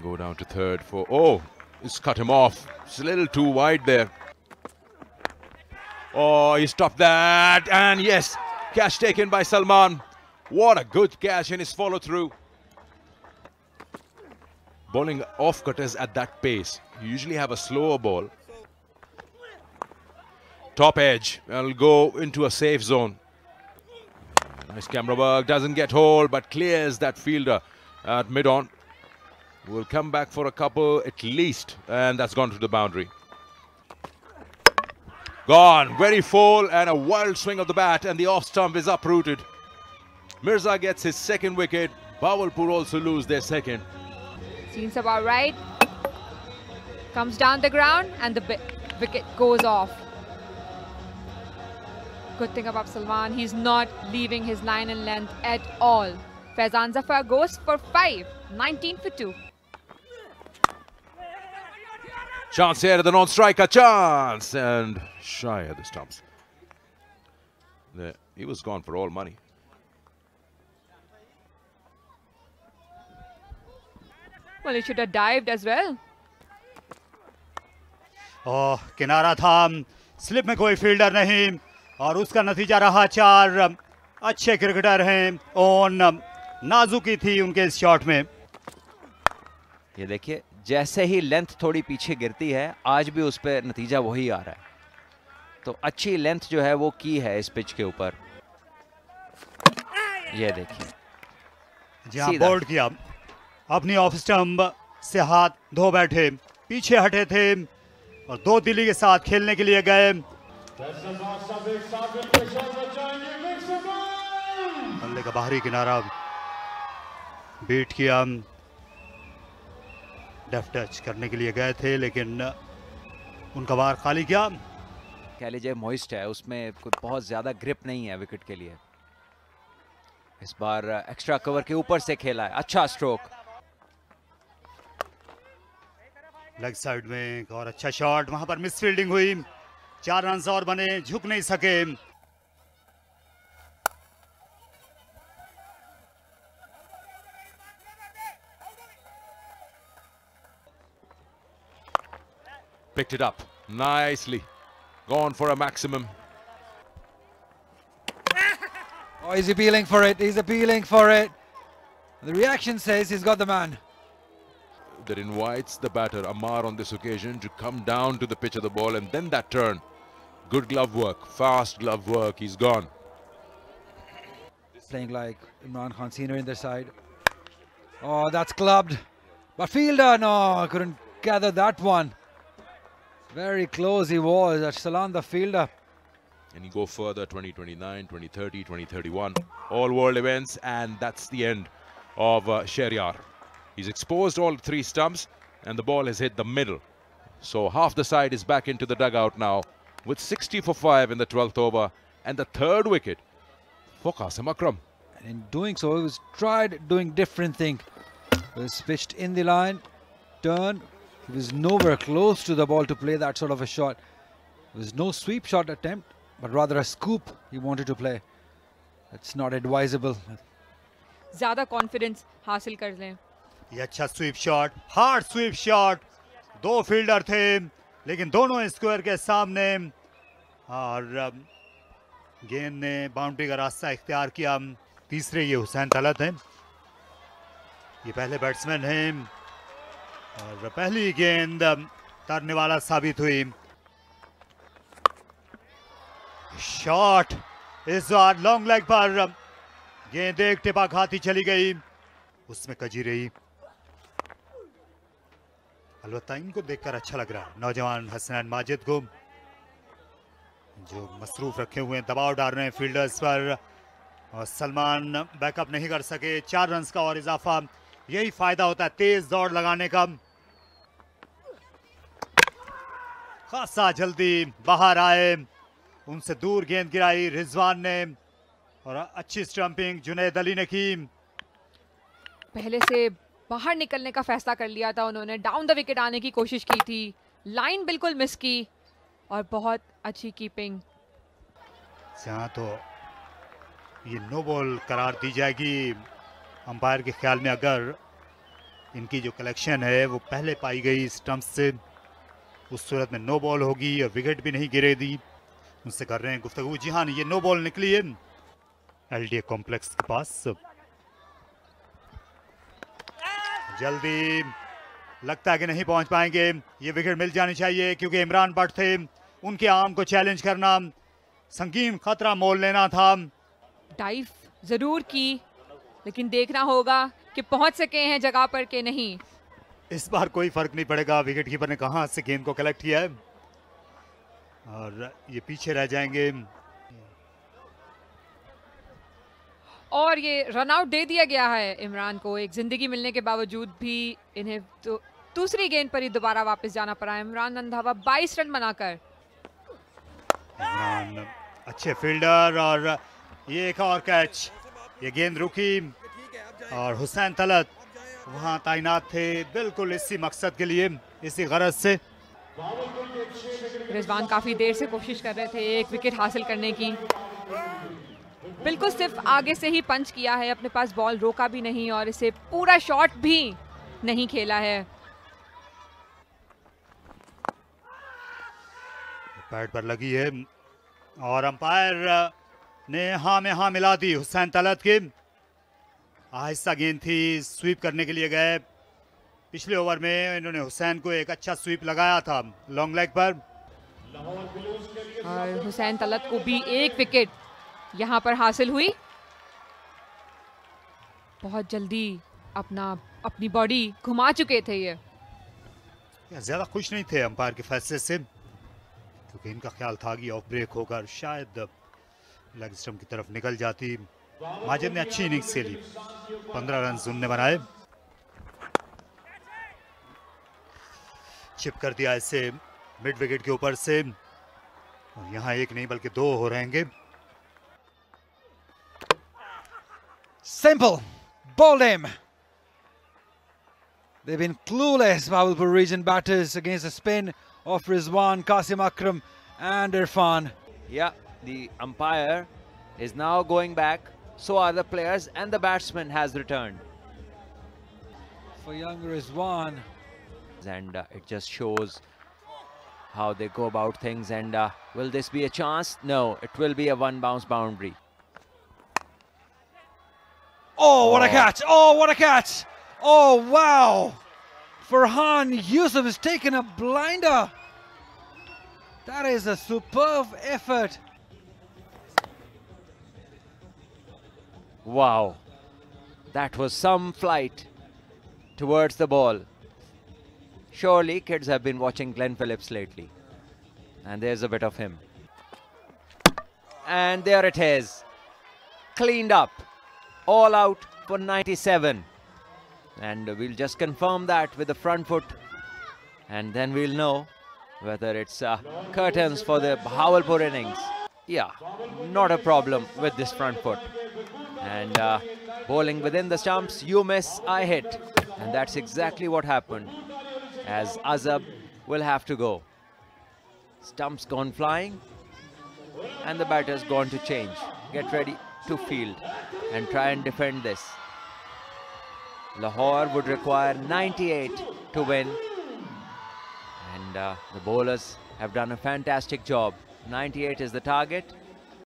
Go down to third for... Oh, it's cut him off. It's a little too wide there. Oh, he stopped that. And yes, catch taken by Salman. What a good catch in his follow-through. Bowling off cutters at that pace. You usually have a slower ball. Top edge. I'll go into a safe zone. Nice camera work. Doesn't get hold, but clears that fielder at mid-on. Will come back for a couple at least. And that's gone to the boundary. Gone. Very full and a wild swing of the bat. And the off stump is uprooted. Mirza gets his second wicket. Bawalpur also lose their second. Seems about right. Comes down the ground and the wicket goes off. Good thing about Salman, he's not leaving his line and length at all. Faizan Zafar goes for 5, 19 for 2. Chance here at the non-striker, chance! And shy at the stumps. There, he was gone for all money. Well, he should have dived as well. ओह किनारा था, slip में कोई fielder नहीं और उसका नतीजा रहा 4। अच्छे क्रिकेटर हैं, ऑन नाजुकी थी उनके इस शॉट में। ये देखिए, जैसे ही लेंथ थोड़ी पीछे गिरती है, आज भी उस पर नतीजा वही आ रहा है। तो अच्छी लेंथ जो है वो की है इस पिच के ऊपर। ये देखिए, जहां बोल्ड किया, अपनी ऑफ स्टंप से हाथ धो बैठे, पीछे हटे थे और 2 दिल्ली के साथ खेलने के लिए गए। बल्ले का बाहरी किनारा बीट किया, डेफ टच करने के लिए गए थे लेकिन उनका बार खाली किया। कह लीजिए मॉइस्ट है, उसमें कोई बहुत ज्यादा ग्रिप नहीं है विकेट के लिए। इस बार एक्स्ट्रा कवर के ऊपर से खेला है, अच्छा स्ट्रोक। लेग साइड में एक और अच्छा शॉट, वहां पर मिस फील्डिंग हुई, 4 रन और बने, झुक नहीं सके। Picked it up nicely. Gone for a maximum. Oh, he's appealing for it. He's appealing for it. The reaction says he's got the man. That invites the batter Amar on this occasion to come down to the pitch of the ball, and then that turn. Good glove work, fast glove work. He's gone. Playing like Imran Khan Senior in their side. Oh, that's clubbed. But fielder, no, couldn't gather that one. Very close he was at Salan, the fielder. And you go further, 2029, 2030, 2031. All world events, and that's the end of Shehryar. He's exposed all 3 stumps, and the ball has hit the middle. So half the side is back into the dugout now, with 60 for 5 in the 12th over, and the 3rd wicket for Qasim Akram. And in doing so, he was tried doing different thing. He was pitched in the line, turned. He was nowhere close to the ball to play that sort of a shot. There was no sweep shot attempt, but rather a scoop he wanted to play. That's not advisable. ज़्यादा confidence हासिल कर लें। ये अच्छा sweep shot, hard sweep shot, 2 fielder थे लेकिन दोनों square के सामने और गेंद ने बाउंड्री का रास्ता इख्तियार किया। तीसरे ये हुसैन तलत हैं, ये पहले बैट्समैन हैं और पहली गेंद तरने वाला साबित हुई। शॉट इस बार लॉन्ग लेग पर, गेंद एक टिपा खाती चली गई, उसमें कजी रही। अलबत्ता इनको देखकर अच्छा लग रहा है नौजवान हसनैन माजिद को, जो मसरूफ रखे हुए हैं, दबाव डाल रहे हैं फील्डर्स पर। और सलमान बैकअप नहीं कर सके, 4 रन का और इजाफा, यही फायदा होता है तेज दौड़ लगाने का। खासा जल्दी बाहर आए, उनसे दूर गेंद गिराई रिजवान ने और अच्छी स्टंपिंग जुनैद अली ने की। पहले से बाहर निकलने का फैसला कर लिया था उन्होंने, डाउन द विकेट आने की कोशिश की थी, लाइन बिल्कुल मिस की और बहुत अच्छी कीपिंग। जहां तो ये नो बॉल करार दी जाएगी अंपायर के ख्याल में, अगर इनकी जो कलेक्शन है वो पहले पाई गई स्टंप्स से, उस सूरत में नो बॉल होगी और विकेट भी नहीं गिरेगी। उनसे कर रहे हैं गुफ्तगू। जी हाँ, ये नो बॉल निकली है एलडीए कॉम्प्लेक्स के पास। जल्दी लगता है कि नहीं पहुंच पाएंगे, ये विकेट मिल जानी चाहिए क्योंकि इमरान भट्ट थे, उनके आर्म को चैलेंज करना संगीन खतरा मोल लेना था। डाइव जरूर की, लेकिन देखना होगा कि पहुंच सके हैं जगह पर कि नहीं। इस बार कोई फर्क नहीं पड़ेगा विकेट कीपर ने कहां से गेंद को कलेक्ट किया है, और ये पीछे रह जाएंगे। और ये रन आउट दे दिया गया है इमरान को। एक जिंदगी मिलने के बावजूद भी इन्हें तो दूसरी गेंद पर ही दोबारा वापस जाना पड़ा। इमरान रंधावा 22 रन बनाकर। इमरान अच्छे फील्डर, और ये एक और कैच, ये गेंद रुकी और हुसैन तलत वहां तैनात थे बिल्कुल इसी मकसद के लिए, इसी गरज से। रिजवान काफी देर से कोशिश कर रहे थे एक विकेट हासिल करने की। बिल्कुल सिर्फ आगे से ही पंच किया है, अपने पास बॉल रोका भी नहीं और इसे पूरा शॉट भी नहीं खेला है। पैड पर लगी है और अंपायर ने हाँ में हाँ मिला दी हुसैन तलत की। आहिस्ता गेंद थी, स्वीप करने के लिए गए। पिछले ओवर में इन्होंने हुसैन को एक अच्छा स्वीप लगाया था लॉन्ग लेग पर, और हुसैन तलत को भी एक विकेट यहां पर हासिल हुई। बहुत जल्दी अपनी बॉडी घुमा चुके थे ये। ज्यादा खुश नहीं थे अंपायर के फैसले से, क्योंकि इनका ख्याल था कि ऑफ ब्रेक होकर शायद लेग स्टंप की तरफ निकल जाती। माजिद ने अच्छी इनिंग्स खेली, 15 रन उन्होंने बनाए। चिप कर दिया इसे मिड विकेट के ऊपर से, और यहाँ एक नहीं बल्कि दो हो रहेंगे। Simple. Bowled him. They've been clueless, Bahawalpur region batters, against the spin of Rizwan, Qasim Akram and Irfan. Yeah, the umpire is now going back. So are the players, and the batsman has returned. For young Rizwan. And it just shows how they go about things. And will this be a chance? No, it will be a one bounce boundary. Oh, what a catch! Oh, what a catch! Oh, wow! Farhan Yusuf has taken a blinder. That is a superb effort. Wow, that was some flight towards the ball. Surely kids have been watching Glenn Phillips lately. And there's a bit of him. And there it is. Cleaned up. All out for 97. And we'll just confirm that with the front foot. And then we'll know whether it's curtains for the Bahawalpur innings. Yeah, not a problem with this front foot. And bowling within the stumps, you miss, I hit. And that's exactly what happened, as Azab will have to go. Stumps gone flying, and the batter's gone to change. Get ready to field and try and defend this. Lahore would require 98 to win. And the bowlers have done a fantastic job. 98 is the target.